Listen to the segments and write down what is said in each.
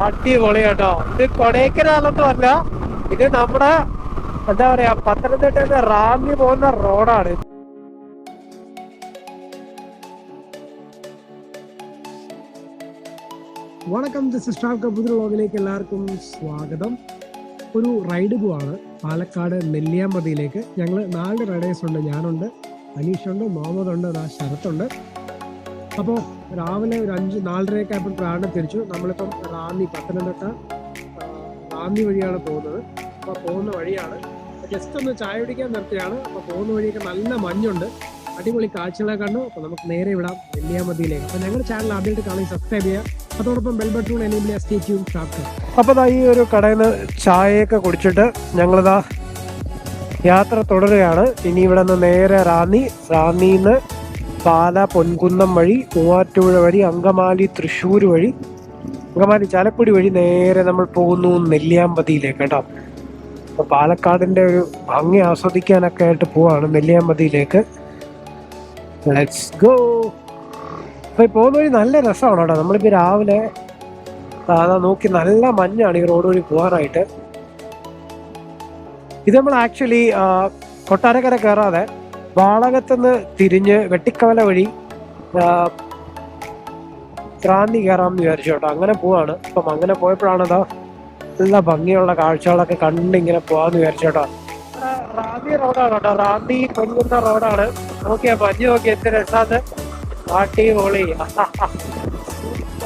അടിപൊളി കേട്ടോ. ഇത് കൊടൈക്കനാലൊന്നും അല്ല, ഇത് നമ്മുടെ എന്താ പറയാ പത്തനംതിട്ട റാന്നി പോകുന്ന റോഡാണ്. വണക്കം, ദിസ് ഇസ് ട്രാവൽ പുതിയ വ്ലോഗിലേക്ക് എല്ലാവർക്കും സ്വാഗതം. ഒരു റൈഡ് പോവാണ് പാലക്കാട് നെല്ലിയാമ്പതിയിലേക്ക്. ഞങ്ങൾ 4 റൈഡേഴ്സ് ഉണ്ട്. ഞാനുണ്ട്, അനീഷുണ്ട്, മുഹമ്മദ് ഉണ്ട്, ശരത്തുണ്ട്. അപ്പോൾ രാവിലെ ഒരു 5-4:30 ആയപ്പോൾ ട്രാവൽ തിരിച്ചു. നമ്മളിപ്പം പത്തനംതിട്ട റാന്നി വഴിയാണ് പോകുന്നത്. അപ്പോൾ പോകുന്ന വഴിയാണ് ജസ്റ്റ് ഒന്ന് ചായ കുടിക്കാൻ നിർത്തിയാണ്. അപ്പോൾ പോകുന്ന വഴിയൊക്കെ നല്ല മഞ്ഞുണ്ട്, അടിപൊളി കാഴ്ചകളെ കണ്ടു. അപ്പോൾ നമുക്ക് നേരെ വിടാം നെല്ലിയാമ്പതിയിലേക്ക്. അപ്പോൾ ഞങ്ങളുടെ ചാനൽ ആദ്യമായിട്ട് കാണി സബ്സ്ക്രൈബ് ചെയ്യുക, അതോടൊപ്പം ബെൽ ബട്ടൺ എനേബിൾ ചെയ്യുക. Stay tune sharp. അപ്പോൾ ഈ ഒരു കടയിൽ നിന്ന് ചായയൊക്കെ കുടിച്ചിട്ട് ഞങ്ങളിതാ യാത്ര തുടരുകയാണ്. ഇനി ഇവിടെ നിന്ന് നേരെ റാന്നിന്ന് പാല, പൊൻകുന്നം വഴി, മൂവാറ്റുപുഴ വഴി, അങ്കമാലി, തൃശ്ശൂർ വഴി, അങ്കമാലി ചാലക്കുടി വഴി നേരെ നമ്മൾ പോകുന്നു നെല്ലിയാമ്പതിയിലേക്ക് കേട്ടോ. അപ്പോൾ പാലക്കാടിൻ്റെ ഒരു ഭംഗി ആസ്വദിക്കാനൊക്കെ ആയിട്ട് പോവാണ് നെല്ലിയാമ്പതിയിലേക്ക്. Let's go. അപ്പോൾ ഈ പോകുന്ന വഴി നല്ല രസമാണ് കേട്ടോ. നമ്മളിപ്പോൾ രാവിലെ അതാ നോക്കി നല്ല മഞ്ഞാണ് ഈ റോഡ് വഴി പോകാനായിട്ട്. ഇത് നമ്മൾ ആക്ച്വലി കൊട്ടാരക്കര കയറാതെ വാളകത്തുനിന്ന് തിരിഞ്ഞ് വെട്ടിക്കവല വഴി റാന്നി കയറാമെന്ന് വിചാരിച്ചു കേട്ടോ. അങ്ങനെ പോവാണ്. അപ്പം അങ്ങനെ പോയപ്പോഴാണ് ഇതാ നല്ല ഭംഗിയുള്ള കാഴ്ചകളൊക്കെ കണ്ടിങ്ങനെ പോവാന്ന് വിചാരിച്ചു കേട്ടോ. റാന്നി റോഡാണ് കേട്ടോ, റാന്നി പൊൻകുന്ന റോഡാണ്. നോക്കിയാ മഞ്ഞ് നോക്കി എന്ത് രസാന്ന്, അടിപൊളി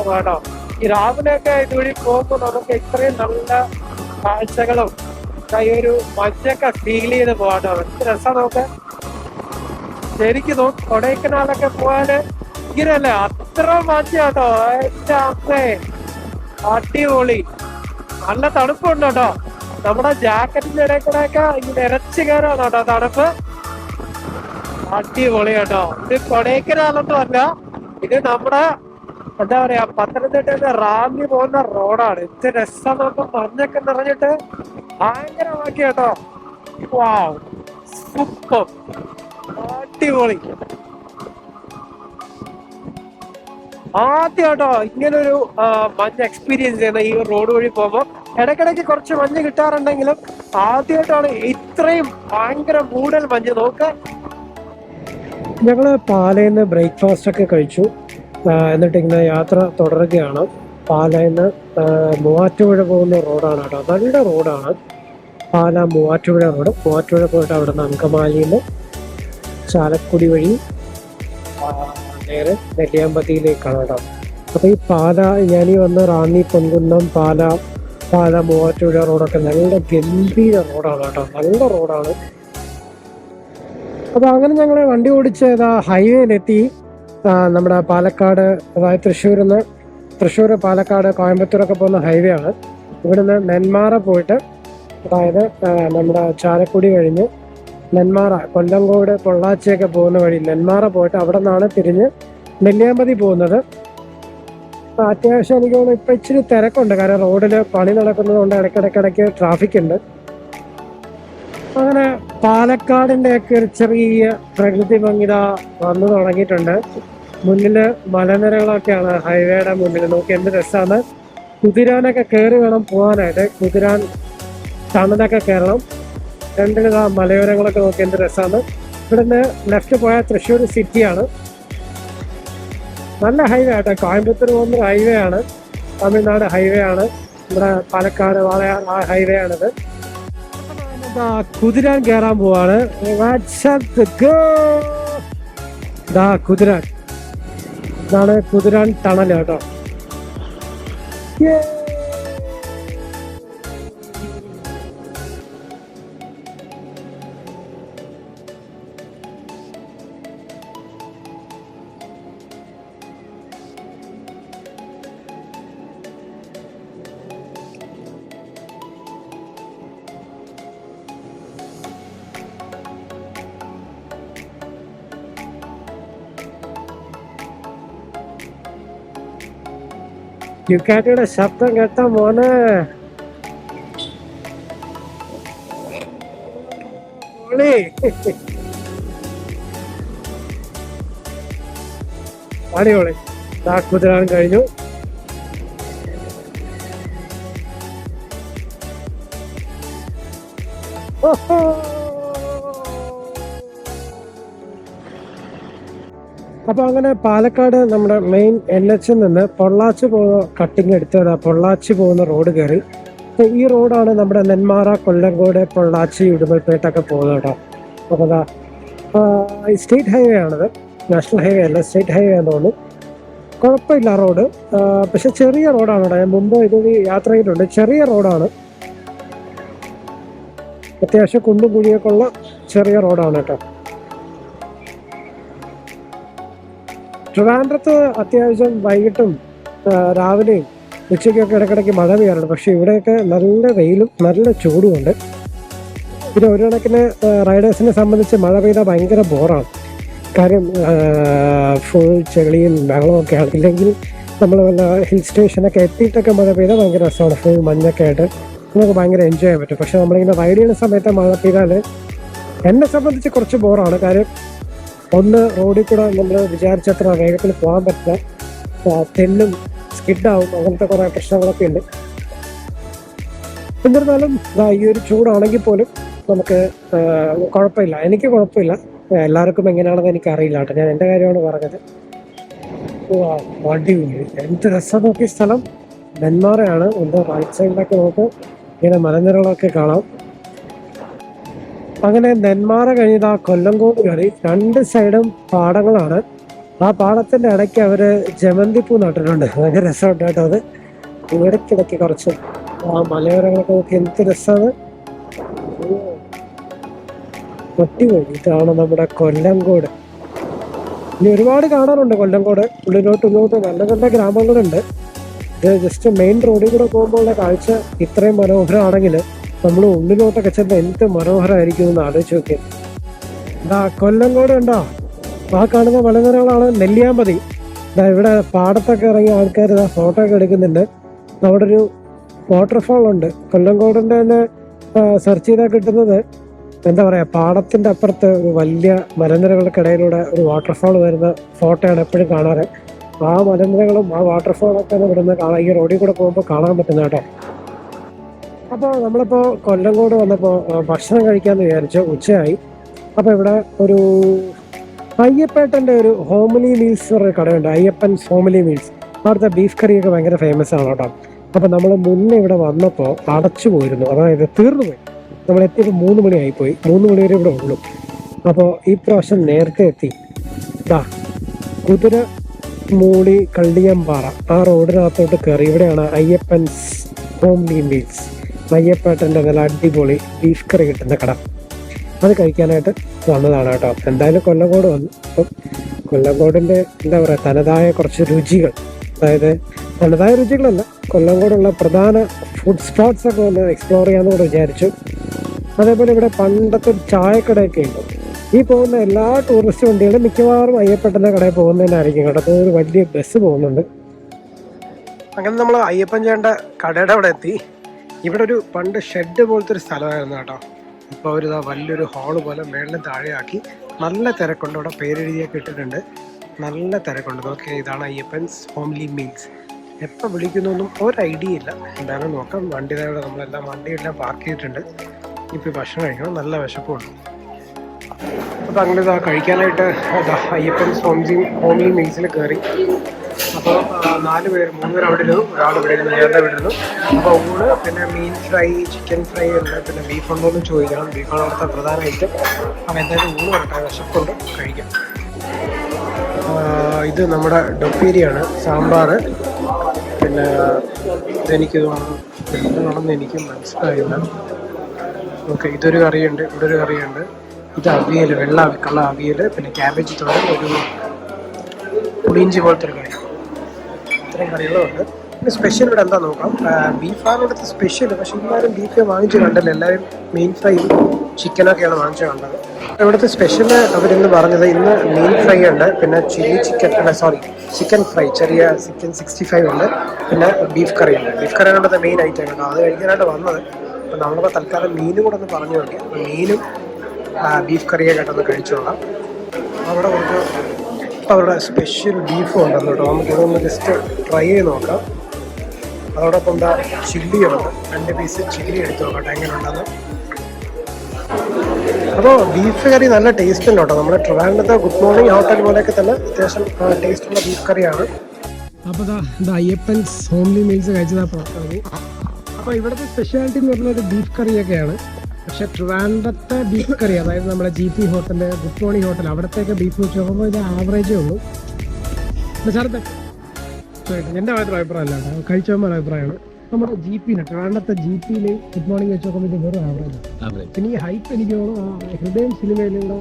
കേട്ടോ. ഈ രാവിലെയൊക്കെ ഇതുവഴി പോകുമ്പോൾ നമുക്ക് ഇത്രയും നല്ല കാഴ്ചകളും ഈ ഒരു മഞ്ഞൊക്കെ ഫീൽ ചെയ്ത് പോകാട്ടോ. എന്ത് രസം നോക്ക്. ശരിക്കും കൊടൈക്കനാലൊക്കെ പോയാല് ഇങ്ങനെയല്ലേ, അത്ര മഞ്ഞാട്ടോ. എന്റെ അമ്മേ അടിപൊളി. നല്ല തണുപ്പുണ്ട് കേട്ടോ. നമ്മുടെ ജാക്കറ്റിന്റെ ഇടയിൽ കൂടെ ഒക്കെ ഇങ്ങനെ ഇരച്ചു കയറാണ് കേട്ടോ തണുപ്പ്. അടിപൊളി കേട്ടോ. ഇത് കൊടൈക്കനാലൊന്നും അല്ല, ഇത് നമ്മുടെ എന്താ പറയാ പത്തനംതിട്ട റാന്നി പോകുന്ന റോഡാണ്. ഇത് രസം നോക്കും, മഞ്ഞൊക്കെ നിറഞ്ഞിട്ട് ഭയങ്കരമാക്കി കേട്ടോ. വാവ്, സൂപ്പർ, അടിപൊളി. ആദ്യമായിട്ടോ ഇങ്ങനൊരു മഞ്ഞ് എക്സ്പീരിയൻസ് ചെയ്യുന്ന ഈ റോഡ് വഴി പോകുമ്പോൾ. ഇടയ്ക്കിടയ്ക്ക് കുറച്ച് മഞ്ഞ് കിട്ടാറുണ്ടെങ്കിലും ആദ്യമായിട്ടാണ് ഇത്രയും ഭയങ്കര മൂടൽ മഞ്ഞ്. നോക്ക്, ഞങ്ങള് പാലയിന്ന് ബ്രേക്ക്ഫാസ്റ്റ് ഒക്കെ കഴിച്ചു. എന്നിട്ട് ഇങ്ങനെ യാത്ര തുടരുകയാണ്. പാലയിന്ന് മൂവാറ്റുപുഴ പോകുന്ന റോഡാണ് കേട്ടോ. നല്ല റോഡാണ് പാല മൂവാറ്റുപുഴ റോഡ്. മൂവാറ്റുപുഴ പോയിട്ട് അവിടെ നിന്ന് അങ്കമാലിയിൽ ചാലക്കുടി വഴി നേരെ നെല്ലിയാമ്പതിയിലേക്കാണ് കേട്ടോ. അപ്പോൾ ഈ പാല ഞാനീ വന്ന് റാന്നി, പൊൻകുന്നം, പാല മൂവാറ്റുപുഴ റോഡൊക്കെ നല്ല ഗംഭീര റോഡാണ് കേട്ടോ. നല്ല റോഡാണ്. അപ്പോൾ അങ്ങനെ ഞങ്ങൾ വണ്ടി ഓടിച്ച് ഹൈവേയിലെത്തി. നമ്മുടെ പാലക്കാട്, അതായത് തൃശ്ശൂർ, പാലക്കാട്, കോയമ്പത്തൂരൊക്കെ പോകുന്ന ഹൈവേ ആണ്. ഇവിടുന്ന് നെന്മാറ പോയിട്ട്, അതായത് നമ്മുടെ ചാലക്കുടി കഴിഞ്ഞ് നെന്മാറ, കൊല്ലങ്കോട്, പൊള്ളാച്ചിയൊക്കെ പോകുന്ന വഴി നെന്മാറ പോയിട്ട് അവിടെ നിന്നാണ് തിരിഞ്ഞ് നെല്ലിയാമ്പതി പോകുന്നത്. അത്യാവശ്യം എനിക്ക് തോന്നുന്നു ഇപ്പം ഇച്ചിരി തിരക്കുണ്ട്, കാരണം റോഡിൽ പണി നടക്കുന്നത് കൊണ്ട് ഇടയ്ക്കിടയ്ക്ക് ട്രാഫിക് ഉണ്ട്. അങ്ങനെ പാലക്കാടിൻ്റെയൊക്കെ ഒരു ചെറിയ പ്രകൃതി ഭംഗിത വന്നു തുടങ്ങിയിട്ടുണ്ട്. മുന്നിൽ മലനിരകളൊക്കെയാണ് ഹൈവേയുടെ മുന്നിൽ. നോക്കി എന്ത് രസമാണ്. കുതിരാനൊക്കെ കയറി വേണം പോകാനായിട്ട്. കുതിരാൻ തണലൊക്കെ കയറണം. രണ്ടിന് മലയോരങ്ങളൊക്കെ നോക്കി എന്ത് രസമാണ്. ഇവിടുന്ന് ലെഫ്റ്റ് പോയാൽ തൃശ്ശൂർ സിറ്റിയാണ്. നല്ല ഹൈവേ ആട്ടോ. കോയമ്പത്തൂർ പോകുന്ന ഹൈവേ ആണ്, തമിഴ്നാട് ഹൈവേ ആണ്. നമ്മുടെ പാലക്കാട് വാളയാർ ആ ഹൈവേ ആണിത്. കുതിരാൻ കയറാൻ പോവാണ്. കുതിരാൻ, ഇതാണ് കുതിരാൻ ടണൽ കേട്ടോ. യുക്കാറ്റയുടെ ശബ്ദം കേട്ട മോനെ. അടിപൊളി. കുതിരാൻ കഴിഞ്ഞു. അപ്പൊ അങ്ങനെ പാലക്കാട് നമ്മുടെ മെയിൻ NH നിന്ന് പൊള്ളാച്ചി പോകുന്ന കട്ടിങ് എടുത്തത് പൊള്ളാച്ചി പോകുന്ന റോഡ് കയറി. ഈ റോഡാണ് നമ്മുടെ നെന്മാറ, കൊല്ലങ്കോട്, പൊള്ളാച്ചി, ഉടുമ്പൽപേട്ടൊക്കെ പോകുന്നത് കേട്ടോ. അപ്പൊ സ്റ്റേറ്റ് ഹൈവേ ആണത്, നാഷണൽ ഹൈവേ അല്ല, സ്റ്റേറ്റ് ഹൈവേ ആണെന്ന് തോന്നുന്നു. കുഴപ്പമില്ല റോഡ്, പക്ഷെ ചെറിയ റോഡാണ് കേട്ടോ. ഞാൻ മുമ്പ് ഇത് യാത്ര ചെയ്തിട്ടുണ്ട്. ചെറിയ റോഡാണ്, അത്യാവശ്യം കുണ്ടും കുഴിയൊക്കെ ഉള്ള ചെറിയ റോഡാണ് കേട്ടോ. ട്രിവാൻഡ്രത്ത് അത്യാവശ്യം വൈകിട്ടും രാവിലെയും ഉച്ചയ്ക്കൊക്കെ ഇടയ്ക്കിടയ്ക്ക് മഴ പെയ്യാറുണ്ട്. പക്ഷെ ഇവിടെയൊക്കെ നല്ല വെയിലും നല്ല ചൂടുമുണ്ട്. പിന്നെ ഒരു കണക്കിന് റൈഡേഴ്സിനെ സംബന്ധിച്ച് മഴ പെയ്താൽ ഭയങ്കര ബോറാണ്. കാര്യം ഫുൾ ചെളിയും വെള്ളമൊക്കെയാണ്. ഇല്ലെങ്കിൽ നമ്മൾ വല്ല ഹിൽ സ്റ്റേഷനൊക്കെ എത്തിയിട്ടൊക്കെ മഴ പെയ്താൽ ഭയങ്കര രസമാണ്. ഫുൾ മഞ്ഞൊക്കെ ആയിട്ട് നമുക്ക് ഭയങ്കര എൻജോയ് ചെയ്യാൻ പറ്റും. പക്ഷെ നമ്മളിങ്ങനെ റൈഡ് ചെയ്യുന്ന സമയത്ത് മഴ പെയ്താൽ എന്നെ സംബന്ധിച്ച് കുറച്ച് ബോറാണ്. കാര്യം ഒന്ന്, റോഡിൽ കൂടെ നമ്മൾ വിചാരിച്ചത്ര വേഗത്തിൽ പോകാൻ പറ്റില്ല, തെന്നും സ്കിഡാവും, അങ്ങനത്തെ കുറേ പ്രശ്നങ്ങളൊക്കെ ഉണ്ട്. എന്നിരുന്നാലും ഈ ഒരു ചൂടാണെങ്കിൽ പോലും നമുക്ക് കുഴപ്പമില്ല. എനിക്ക് കുഴപ്പമില്ല. എല്ലാവർക്കും എങ്ങനെയാണെന്ന് എനിക്ക് അറിയില്ല കേട്ടോ. ഞാൻ എൻ്റെ കാര്യമാണ് പറഞ്ഞത്. അടിപൊളി, എന്ത് രസം നോക്കിയ സ്ഥലം. നെന്മാറയാണ്. എൻ്റെ റൈറ്റ് സൈഡിലൊക്കെ നമുക്ക് ഇങ്ങനെ മലനിരകളൊക്കെ കാണാം. അങ്ങനെ നെന്മാറ കഴിഞ്ഞത് കൊല്ലങ്കോട് കയറി. രണ്ട് സൈഡും പാടങ്ങളാണ്. ആ പാടത്തിന്റെ ഇടയ്ക്ക് അവര് ജമന്തിപ്പൂ നട്ടിട്ടുണ്ട്. ഭയങ്കര രസമുണ്ട് കേട്ടോ. അത് ഇടയ്ക്കിടയ്ക്ക് കുറച്ച് ആ മലയോരങ്ങളൊക്കെ നോക്കി എന്ത് രസമാണ്. അടിപൊളി. ഇതാണ് നമ്മുടെ കൊല്ലങ്കോട്. ഇനി ഒരുപാട് കാണാനുണ്ട് കൊല്ലങ്കോട്. ഉള്ളിലോട്ട് നല്ല നല്ല ഗ്രാമങ്ങളുണ്ട്. ഇത് ജസ്റ്റ് മെയിൻ റോഡിൽ കൂടെ പോകുമ്പോഴുള്ള കാഴ്ച ഇത്രയും മനോഹരമാണെങ്കിൽ നമ്മൾ ഉള്ളിലോട്ടൊക്കെ ചെന്ന് എന്ത് മനോഹരമായിരിക്കും എന്ന് ആലോചിച്ച് നോക്കി. കൊല്ലങ്കോട് ഉണ്ടോ? ആ കാണുന്ന മലനിരകളാണ് നെല്ലിയാമ്പതി. ഇവിടെ പാടത്തൊക്കെ ഇറങ്ങിയ ആൾക്കാർ ഫോട്ടോ ഒക്കെ എടുക്കുന്നുണ്ട്. അവിടെ ഒരു വാട്ടർഫാൾ ഉണ്ട്. കൊല്ലങ്കോടിന്റെ തന്നെ സെർച്ച് ചെയ്താൽ കിട്ടുന്നത് എന്താ പറയാ, പാടത്തിന്റെ അപ്പുറത്ത് ഒരു വലിയ മലനിരകൾക്കിടയിലൂടെ ഒരു വാട്ടർഫാൾ വരുന്ന ഫോട്ടോയാണ് എപ്പോഴും കാണാറ്. ആ മലനിരകളും ആ വാട്ടർഫാളൊക്കെ ഇവിടുന്ന് കാണാൻ, ഈ റോഡിൽ കൂടെ പോകുമ്പോൾ കാണാൻ പറ്റുന്ന കേട്ടോ. അപ്പോൾ നമ്മളിപ്പോൾ കൊല്ലങ്കോട് വന്നപ്പോൾ ഭക്ഷണം കഴിക്കാമെന്ന് വിചാരിച്ചു. ഉച്ചയായി. അപ്പോൾ ഇവിടെ ഒരു അയ്യപ്പേട്ടൻ്റെ ഒരു ഹോംലി മീൽസ് ഒരു കടയുണ്ട്, അയ്യപ്പൻസ് ഹോംലി മീൽസ്. അവിടുത്തെ ബീഫ് കറിയൊക്കെ ഭയങ്കര ഫേമസ് ആണ് കേട്ടോ. അപ്പോൾ നമ്മൾ മുന്നേ ഇവിടെ വന്നപ്പോൾ അടച്ചു പോയിരുന്നു, അതായത് തീർന്നു പോയി. നമ്മൾ എത്തിയപ്പോൾ 3 മണി ആയിപ്പോയി. 3 മണി വരെ ഇവിടെ ഉള്ളൂ. അപ്പോൾ ഈ പ്രാവശ്യം നേരത്തെ എത്തി. കുതിര മൂടി കള്ളിയമ്പാറ ആ റോഡിനകത്തോട്ട് കയറി. ഇവിടെയാണ് അയ്യപ്പൻസ് ഹോംലി മീൽസ്, അയ്യപ്പേട്ടൻ്റെ നല്ല അടിപൊളി ബീഫ് കറി കിട്ടുന്ന കട. അത് കഴിക്കാനായിട്ട് വന്നതാണ് കേട്ടോ. എന്തായാലും കൊല്ലങ്കോട് വന്നു. അപ്പം കൊല്ലങ്കോടിൻ്റെ എന്താ പറയുക, തനതായ കുറച്ച് രുചികൾ, അതായത് തനതായ രുചികളല്ല, കൊല്ലങ്കോടുള്ള പ്രധാന ഫുഡ് സ്പോട്ട്സ് ഒക്കെ ഒന്ന് എക്സ്പ്ലോർ ചെയ്യാമെന്ന് കൂടെ വിചാരിച്ചു. അതേപോലെ ഇവിടെ പണ്ടത്തെ ഒരു ചായക്കടയൊക്കെ ഉണ്ട്. ഈ പോകുന്ന എല്ലാ ടൂറിസ്റ്റ് വണ്ടികളും മിക്കവാറും അയ്യപ്പേട്ടൻ്റെ കടയിൽ പോകുന്നതിനായിരിക്കും കേട്ടോ. ഒരു വലിയ ബസ് പോകുന്നുണ്ട്. അങ്ങനെ നമ്മൾ അയ്യപ്പൻ ചേട്ടൻ്റെ കടയുടെ അവിടെ എത്തി. ഇവിടെ ഒരു പണ്ട് ഷെഡ് പോലത്തെ ഒരു സ്ഥലമായിരുന്നു കേട്ടോ. ഇപ്പോൾ അവർ വലിയൊരു ഹാള് പോലെ മേളിലും താഴെയാക്കി. നല്ല തിരക്കുണ്ട്. ഇവിടെ പേരെഴുതിയൊക്കെ ഇട്ടിട്ടുണ്ട്. നല്ല തിരക്കുണ്ട്. ഓക്കെ, ഇതാണ് അയ്യപ്പൻസ് ഹോംലി മീൽസ്. എപ്പോൾ വിളിക്കുന്നൊന്നും ഒരു ഐഡിയ ഇല്ല. എന്തായാലും നോക്കാം. നമ്മളെല്ലാം വണ്ടിയെല്ലാം പാർക്ക് ചെയ്തിട്ടുണ്ട്. ഇപ്പോൾ ഭക്ഷണം കഴിക്കണം, നല്ല വിശപ്പുണ്ട്. അപ്പോൾ അങ്ങനെ കഴിക്കാനായിട്ട് അയ്യപ്പൻസ് ഹോംലി മീൽസിൽ കയറി. അപ്പോൾ 4 പേര്, 3 പേര് അവിടെ ഇരുന്നു, ഒരാൾ ഇവിടെ ഇരുന്നു, നേരത്തെ ഇവിടെ ഇരുന്നു. അപ്പോൾ ഊണ്, പിന്നെ മീൻ ഫ്രൈ, ചിക്കൻ ഫ്രൈ ഉണ്ട്, പിന്നെ ബീഫ് ഉണ്ടോ എന്ന് ചോദിക്കണം. ബീഫാണ് അവിടുത്തെ പ്രധാന ഐറ്റം. അപ്പോൾ എന്തായാലും ഊണ് വരട്ടെ, വിശപ്പുണ്ട്, കഴിക്കാം. ഇത് നമ്മുടെ ഡൊപ്പേരിയാണ്, സാമ്പാർ. പിന്നെ ഇതെനിക്ക് എന്താണെന്ന് എനിക്ക് മനസ്സിലായില്ല. ഓക്കെ, ഇതൊരു കറിയുണ്ട്, ഇവിടെ ഒരു കറിയുണ്ട്. ഇത് അവിയൽ, വെള്ള അവിയൽ, പിന്നെ ക്യാബേജ് തോരൻ, ഒരു പുളിയിഞ്ചി പോലത്തെ ഒരു കറി. ഇത്രയും കറികളുണ്ട്. പിന്നെ സ്പെഷ്യൽ ഇവിടെ എന്താ നോക്കാം. ബീഫാണ് ഇവിടുത്തെ സ്പെഷ്യൽ. പക്ഷെ എല്ലാവരും ബീഫ് വാങ്ങിച്ച് കണ്ടല്ലോ. എല്ലാവരും മീൻ ഫ്രൈ, ചിക്കനൊക്കെയാണ് വാങ്ങിച്ച് കണ്ടത്. ഇവിടുത്തെ സ്പെഷ്യൽ അവരിന്ന് പറഞ്ഞത്, ഇന്ന് മീൻ ഫ്രൈ ഉണ്ട്, പിന്നെ ചിക്കൻ ഫ്രൈ, ചെറിയ ചിക്കൻ 65 ഉണ്ട്, പിന്നെ ബീഫ് കറി ഉണ്ട്. ബീഫ് കറിയാണ് ഇവിടുത്തെ മെയിൻ ഐറ്റം കേട്ടോ. അത് കഴിക്കാനായിട്ട് വന്നത്. അപ്പോൾ നമ്മളിപ്പോൾ തൽക്കാലം മീനും കൂടെ ഒന്ന് പറഞ്ഞു നോക്കി. മീനും ബീഫ് കറിയെ കേട്ടൊന്ന് കഴിച്ചോളാം. അവിടെ കുറച്ച് അവരുടെ സ്പെഷ്യൽ ബീഫും ഉണ്ടെന്ന് കേട്ടോ. നമുക്കിതൊന്ന് ജസ്റ്റ് ട്രൈ ചെയ്ത് നോക്കാം. അതോടൊപ്പം ചില്ലിയുണ്ട്, 2 പീസ് ചില്ലി എടുത്ത് നോക്കട്ടെ എങ്ങനെ ഉണ്ടെന്ന്. അപ്പോൾ ബീഫ് കറി നല്ല ടേസ്റ്റ് ഉണ്ട് കേട്ടോ. നമ്മുടെ ട്രിവാൻഡ്രത്തെ ഗുഡ് മോർണിംഗ് ഹോട്ടൽ പോലെയൊക്കെ തന്നെ അത്യാവശ്യം ടേസ്റ്റുള്ള ബീഫ് കറിയാണ്. അപ്പോൾ ഇത് അയ്യപ്പൻസ് ഹോംലി മീൽസ് കഴിച്ചതാ പുറത്താണ്. അപ്പോൾ ഇവിടുത്തെ സ്പെഷ്യാലിറ്റി എന്ന് പറഞ്ഞത് ബീഫ് കറിയൊക്കെയാണ്. പക്ഷേ ട്രിവാൻഡ്രത്തെ ബീഫ് കറി, അതായത് നമ്മുടെ GP hotel, good morning hotel, അവിടത്തേക്ക് ബീഫ് വെച്ച് നോക്കുമ്പോൾ ഇത് ആവറേജേ ഉള്ളൂ. സാറത്തെ എൻ്റെ മാത്രം അഭിപ്രായമല്ല കേട്ടോ, കഴിച്ചവന്മാർ അഭിപ്രായമാണ്. നമ്മുടെ GP ട്രിവാൻഡ്രത്തെ GPയിൽ ഗുഡ് മോർണിംഗ് വെച്ച് നോക്കുമ്പോൾ ഇത് വെറും ആവറേജ്. പിന്നെ ഈ ഹൈപ്പ് എനിക്ക് തോന്നുന്നു ഹൃദയം സിനിമയിലുള്ള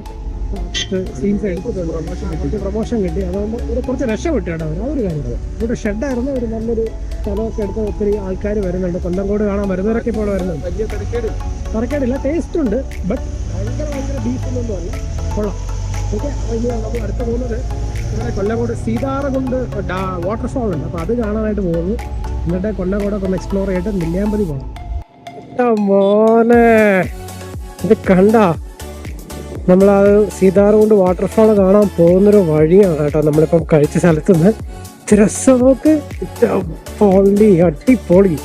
സീൻസ് എടുത്തിട്ടുണ്ട്, പ്രൊമോഷൻ കിട്ടി. അതുകൊണ്ട് ഇവിടെ കുറച്ച് രക്ഷപ്പെട്ടു കേട്ടോ. അതൊരു കാര്യം. ഇവിടെ ഷെഡായിരുന്നു, ഒരു നല്ലൊരു സ്ഥലമൊക്കെ എടുത്ത് ഒത്തിരി ആൾക്കാർ വരുന്നുണ്ട്. കൊല്ലംകോട് കാണാൻ വരുന്നവരൊക്കെ ഇപ്പോൾ വരുന്നുണ്ട്. വലിയ തരക്കേടില്ല, ടേസ്റ്റ് ഉണ്ട്. ബട്ട് ഭയങ്കര ബീഫൊന്നും അല്ല, കൊള്ളാം. ഓക്കെ, ഇനി നമ്മൾ അടുത്ത് പോകുന്നത് ഇവിടെ കൊല്ലംകോട് സീതാർകുണ്ട് വാട്ടർഫാൾ ഉണ്ട്. അപ്പോൾ അത് കാണാനായിട്ട് പോകുന്നു. എന്നിട്ട് കൊല്ലംകോടൊക്കെ ഒന്ന് എക്സ്പ്ലോർ ചെയ്തിട്ട് നെല്ലിയാമ്പതി പോകണം. മോനെ ഇത് കണ്ട, നമ്മളത് സീതാർകുണ്ട് വാട്ടർഫാൾ കാണാൻ പോകുന്നൊരു വഴിയാണ് കേട്ടോ നമ്മളിപ്പം കഴിച്ച സ്ഥലത്തുനിന്ന്. രസം നോക്ക്, പൊളി, അടിപൊളി.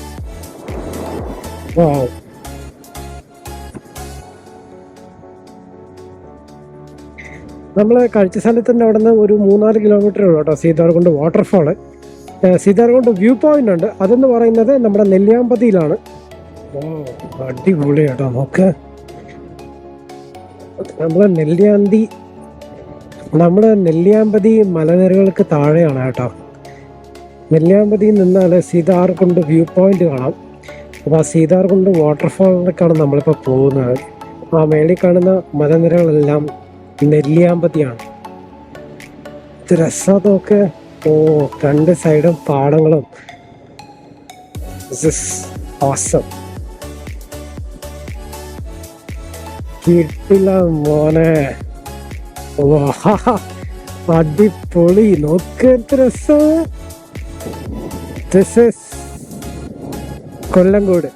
വാവ്, നമ്മൾ കഴിച്ച സ്ഥലത്തിൻ്റെ അവിടെ നിന്ന് ഒരു 3-4 കിലോമീറ്റർ ഉള്ളൂ കേട്ടോ Seetharkund waterfall. Seetharkund view point ഉണ്ട്. അതെന്ന് പറയുന്നത് നമ്മുടെ നെല്ലിയാമ്പതിയിലാണ്. അടിപൊളി കേട്ടോ. നോക്ക്, നമ്മുടെ നെല്ലിയാമ്പതി മലനിരകൾക്ക് താഴെയാണ് കേട്ടോ. നെല്ലിയാമ്പതിയിൽ നിന്നാൽ സീതാർകുണ്ട് വ്യൂ പോയിന്റ് കാണാം. അപ്പോൾ ആ സീതാർകുണ്ട് വാട്ടർഫാളിലേക്കാണ് നമ്മളിപ്പോൾ പോകുന്നത്. ആ മേളിൽ കാണുന്ന മലനിരകളെല്ലാം നെല്ലിയാമ്പതിയാണ്. ഇത് രസമൊക്കെ. രണ്ട് സൈഡും പാടങ്ങളും. കിട്ടില്ല മോനെ, അടിപൊളി. നോക്ക് രസം. This is Kollengode.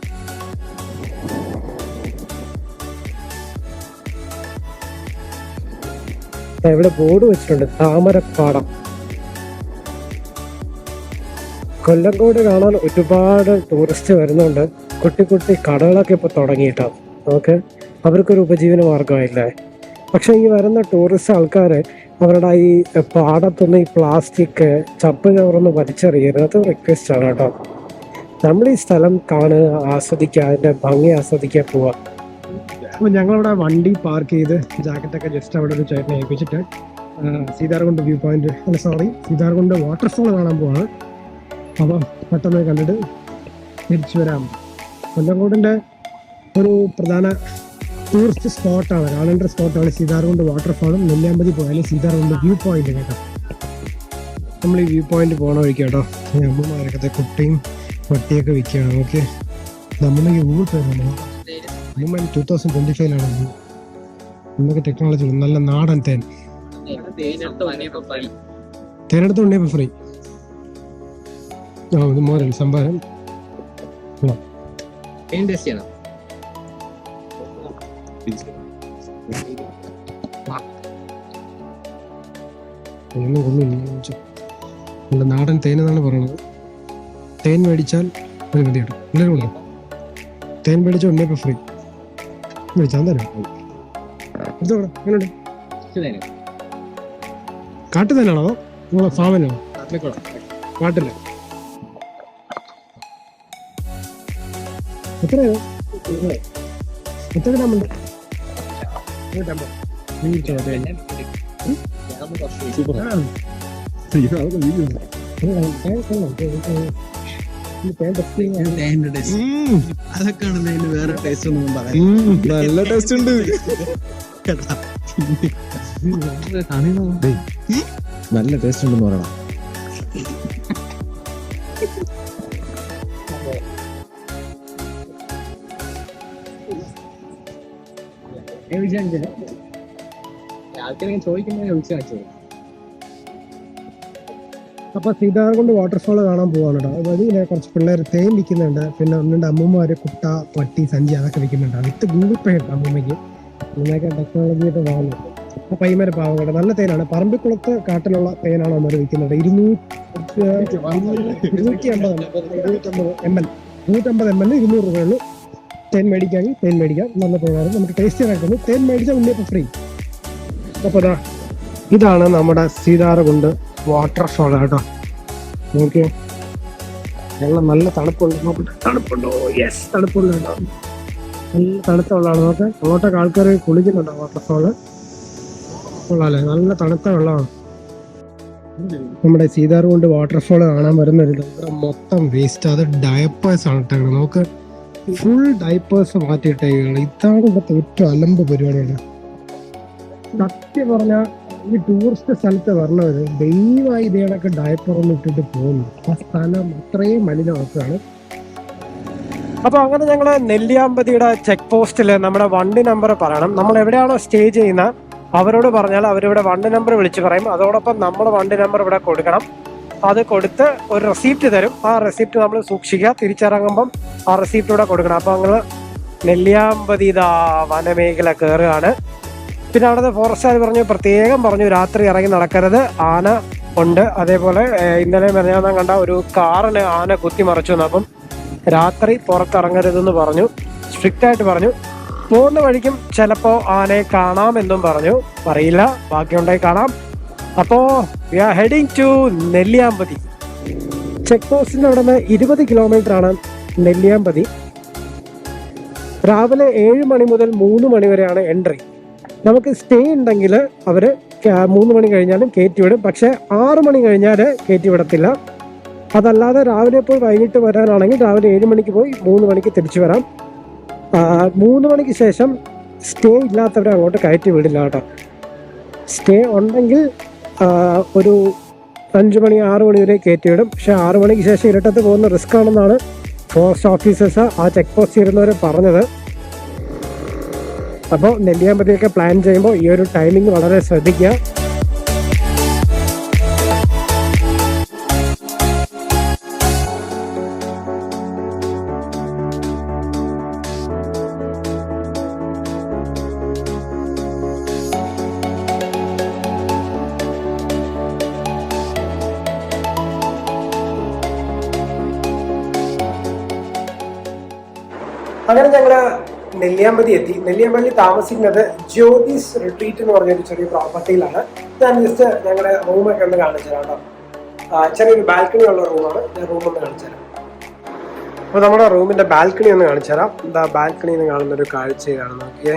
ഇവിടെ ബോർഡ് വെച്ചിട്ടുണ്ട്, താമരപ്പാടം. കൊല്ലംകോട് കാണാൻ ഒരുപാട് ടൂറിസ്റ്റ് വരുന്നുണ്ട്. കുട്ടി കടകളൊക്കെ ഇപ്പോൾ തുടങ്ങിയിട്ടോ. ഓക്കെ, അവർക്കൊരു ഉപജീവന മാർഗമായില്ലേ. പക്ഷെ ഈ വരുന്ന ടൂറിസ്റ്റ് ആൾക്കാർ അവരുടെ ഈ പാടത്തുനിന്ന് ഈ പ്ലാസ്റ്റിക് ചപ്പ് ചവറൊന്ന് വലിച്ചെറിയരുത്. അത് റിക്വസ്റ്റ് ആണ് കേട്ടോ. നമ്മൾ ഈ സ്ഥലം കാണുക, ആസ്വദിക്കുക, അതിൻ്റെ ഭംഗി ആസ്വദിക്കാൻ പോവാം. അപ്പോൾ ഞങ്ങളിവിടെ വണ്ടി പാർക്ക് ചെയ്ത് ജാക്കറ്റൊക്കെ ജസ്റ്റ് അവിടെ ഒരു ചേട്ടനെ ഏൽപ്പിച്ചിട്ട് Seetharkund view point, Seetharkund waterfall കാണാൻ പോവാണ്. അപ്പോൾ പെട്ടെന്ന് കണ്ടിട്ട് തിരിച്ചു വരാം. കൊല്ലംകോടിൻ്റെ ഒരു പ്രധാന ടൂറിസ്റ്റ് സ്പോട്ടാണ്, കാണേണ്ട സ്പോട്ടാണ് സീതാർകുണ്ട് വാട്ടർഫാളും നെല്ലിയാമ്പതി പോയാലും സീതാർകുണ്ട് വ്യൂ പോയിന്റ് കേട്ടോ. നമ്മൾ ഈ വ്യൂ പോയിന്റ് പോകണ വഴിക്ക് കേട്ടോ അമ്മമാരൊക്കെ കുട്ടിയും പട്ടിയൊക്കെ വിൽക്കുകയാണ്. ഓക്കെ, നമ്മൾ ഗൂഗിൾ പേ വുമൻ 2025 നമുക്ക് ടെക്നോളജി നല്ല നാടൻ തേനെടുത്ത് ഉണ്ണിയപ്പോൾ ഫ്രീ. ഇത് മോരൽ സംഭാരം നല്ല നാടൻ തേനെന്നാണ് പറയുന്നത്. തേൻ മേടിച്ചാൽ ഒരു മതി കേട്ടോ. എല്ലാവരും കൊടുക്കും. തേൻ മേടിച്ചാൽ ഉണ്ണിയപ്പോൾ ഫ്രീ. മേടിച്ചാൽ തന്നെ എങ്ങനെയുണ്ട്? കാട്ടു തന്നെയാണോ നിങ്ങളെ ഫാമിനോ? കാട്ടില്ല. എത്രയാണ്? എത്ര ഗ്രാമുണ്ട്? 150. അതൊക്കെയാണ് വേറെ ടേസ്റ്റ് ഒന്നും പറയാം. നല്ല ടേസ്റ്റ് ഉണ്ട്. നല്ല ടേസ്റ്റ് ഉണ്ടെന്ന് പറയണം. അപ്പൊ സീതാർകുണ്ട് വാട്ടർഫാൾ കാണാൻ പോവാണ് കേട്ടോ. അതായത് കുറച്ച് പിള്ളേർ തേൻ വിൽക്കുന്നുണ്ട്. പിന്നെ 1-2 അമ്മൂമ്മമാര് കുട്ട, പട്ടി, സഞ്ചി അതൊക്കെ വിൽക്കുന്നുണ്ട്. വിത്ത് ഗൂഗിൾ പേ ഉണ്ട് അമ്മൂമ്മയ്ക്ക്. അമ്മൂമ്മയൊക്കെ ടെക്നോളജിയൊക്കെ വാങ്ങും. ആ പൈമര് പാവം കേട്ടോ. നല്ല തേനാണ്. പറമ്പിക്കുളത്ത് കാട്ടിലുള്ള തേനാണ് അമ്മ വിൽക്കുന്നത്. 250 ml 250 ml 200 രൂപയുള്ളൂ. തേൻ മേടിക്കാമെങ്കിൽ തേൻ മേടിക്കാം. നല്ല തേനാണ്, നമുക്ക് ടേസ്റ്റ് ചെയ്യാനായിട്ടുണ്ട്. തേൻ മേടിച്ചാൽ ഉണ്ണിയപ്പം ഫ്രീ. അപ്പോൾ ഇതാണ് നമ്മുടെ സീതാർകുണ്ട് വാട്ടർഫോൾ കേട്ടോ. നോക്കിയോ, വെള്ളം നല്ല തണുപ്പുണ്ട്. നോക്കട്ടെ, തണുപ്പുണ്ടോ? യെസ്, തണുപ്പുണ്ട് കേട്ടോ. നല്ല തണുത്ത വെള്ളമാണ്. നോക്കാം, അങ്ങോട്ടൊക്കെ ആൾക്കാർ കുളിക്കുന്നുണ്ടോ വാട്ടർഫോള്. കൊള്ളാല്ലേ, നല്ല തണുത്ത വെള്ളമാണ്. നമ്മുടെ സീതാർകുണ്ട് വാട്ടർഫോൾ കാണാൻ വരുന്നൊരു ഇവിടെ മൊത്തം വേസ്റ്റ്. അത് ഡയപ്പേഴ്സ് ആണ് ഇട്ടേക്കുന്നത്. നോക്ക്, ഫുൾ ഡയപ്പേഴ്സ് മാറ്റിയിട്ടേക്കാണ്. ഇതാണ് ഇവിടുത്തെ ഏറ്റവും അലമ്പ് പരിപാടിയാണ്. സത്യം പറഞ്ഞാൽ ഈ ടൂറിസ്റ്റ് സ്ഥലത്ത് വരണവര് ദയവായി ഇതേടൊക്കെ ഡയപ്പർ ഒന്നും ഇട്ടിട്ട് പോകുന്നു. ആ സ്ഥലം അത്രയും മലിനമാക്കുകയാണ്. അപ്പൊ അങ്ങനെ ഞങ്ങള് നെല്ലിയാമ്പതിയുടെ ചെക്ക് പോസ്റ്റില് നമ്മുടെ വണ്ടി നമ്പർ പറയണം. നമ്മൾ എവിടെയാണോ സ്റ്റേ ചെയ്യുന്ന അവരോട് പറഞ്ഞാൽ അവരിവിടെ വണ്ടി നമ്പർ വിളിച്ചു പറയും. അതോടൊപ്പം നമ്മുടെ വണ്ടി നമ്പർ ഇവിടെ കൊടുക്കണം. അത് കൊടുത്ത് ഒരു റെസിപ്റ്റ് തരും. ആ റെസിപ്റ്റ് നമ്മൾ സൂക്ഷിക്കുക. തിരിച്ചിറങ്ങുമ്പം ആ റെസിപ്റ്റ് ഇവിടെ കൊടുക്കണം. അപ്പൊ ഞങ്ങള് നെല്ലിയാമ്പതി വനമേഖല കയറുകയാണ്. പിന്നെ അവിടുത്തെ ഫോറസ്റ്റുകാർ പ്രത്യേകം പറഞ്ഞു രാത്രി ഇറങ്ങി നടക്കരുത്, ആന ഉണ്ട്. അതേപോലെ ഇന്നലെ മെനഞ്ഞാന്ന് കണ്ട ഒരു കാറിന് ആന കുത്തിമറിച്ചു. അപ്പം രാത്രി പുറത്തിറങ്ങരുതെന്ന് പറഞ്ഞു, സ്ട്രിക്റ്റ് ആയിട്ട് പറഞ്ഞു. പോകുന്ന വഴിക്കും ചിലപ്പോൾ ആനയെ കാണാമെന്നും പറഞ്ഞു, അറിയില്ല, ബാക്കിയുണ്ടായി കാണാം. അപ്പോൾ we are heading to Nelliyampathy. Check പോസ്റ്റിൻ്റെ അവിടെ നിന്ന് 20 കിലോമീറ്റർ ആണ് നെല്ലിയാമ്പതി. രാവിലെ 7 മണി മുതൽ 3 മണി വരെയാണ് എൻട്രി. നമുക്ക് സ്റ്റേ ഉണ്ടെങ്കിൽ അവർ 3 മണി കഴിഞ്ഞാലും കയറ്റിവിടും. പക്ഷെ 6 മണി കഴിഞ്ഞാൽ കയറ്റിവിടത്തില്ല. അതല്ലാതെ രാവിലെ പോയി വൈകിട്ട് വരാനാണെങ്കിൽ രാവിലെ 7 മണിക്ക് പോയി 3 മണിക്ക് തിരിച്ചു വരാം. 3 മണിക്ക് ശേഷം സ്റ്റേ ഇല്ലാത്തവരെ അങ്ങോട്ട് കയറ്റി വിടില്ല കേട്ടോ. സ്റ്റേ ഉണ്ടെങ്കിൽ ഒരു 5 മണി 6 മണി വരെ കയറ്റിവിടും. പക്ഷെ 6 മണിക്ക് ശേഷം ഇരട്ടത്ത് പോകുന്ന റിസ്ക് ആണെന്നാണ് ഫോറസ്റ്റ് ഓഫീസേഴ്സ് ആ ചെക്ക് പോസ്റ്റ് ഇരുന്നവർ പറഞ്ഞത്. അപ്പോൾ നെല്ലിയാമ്പതിയൊക്കെ പ്ലാൻ ചെയ്യുമ്പോൾ ഈ ഒരു ടൈമിംഗ് വളരെ ശ്രദ്ധിക്കുക. അങ്ങനെ ഞങ്ങള് നെല്ലിയാമ്പതി എത്തി. നെല്ലിയാമ്പതി താമസിക്കുന്നത് ജ്യോതിസ് റിട്രീറ്റ് എന്ന് പറഞ്ഞൊരു ചെറിയ പ്രോപ്പർട്ടിയിലാണ്. ഞാൻ ജസ്റ്റ് ഞങ്ങളുടെ റൂമൊക്കെ ഒന്ന് കാണിച്ചു തരാം കേട്ടോ. ചെറിയൊരു ബാൽക്കണി ഉള്ള റൂമാണ്. ഞാൻ റൂം ഒന്ന് കാണിച്ചു തരാം. അപ്പോൾ നമ്മുടെ റൂമിന്റെ ബാൽക്കണി ഒന്ന് കാണിച്ചു തരാം. എന്താ ബാൽക്കണിയിൽ നിന്ന് കാണുന്നൊരു കാഴ്ചയാണ്. നോക്കിയേ,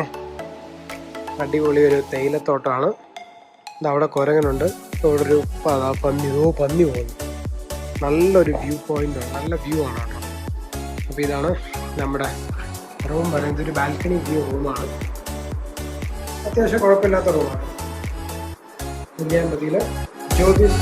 അടിപൊളി ഒരു തേയിലത്തോട്ടമാണ്. ഇത് അവിടെ കുരങ്ങനുണ്ട്. അവിടെ ഒരു പന്നി പോകുന്നു. നല്ലൊരു വ്യൂ പോയിന്റ് ആണ്, നല്ല വ്യൂ ആണ് കേട്ടോ. അപ്പോൾ ഇതാണ് നമ്മുടെ റൂം പറയുന്നത്. ഒരു ബാൽക്കണി വ്യൂ റൂമാണ്. അത്യാവശ്യം കുഴപ്പമില്ലാത്ത റൂമാണ്. നെല്ലിയാമ്പതിയിലെ ജ്യോതിസ്.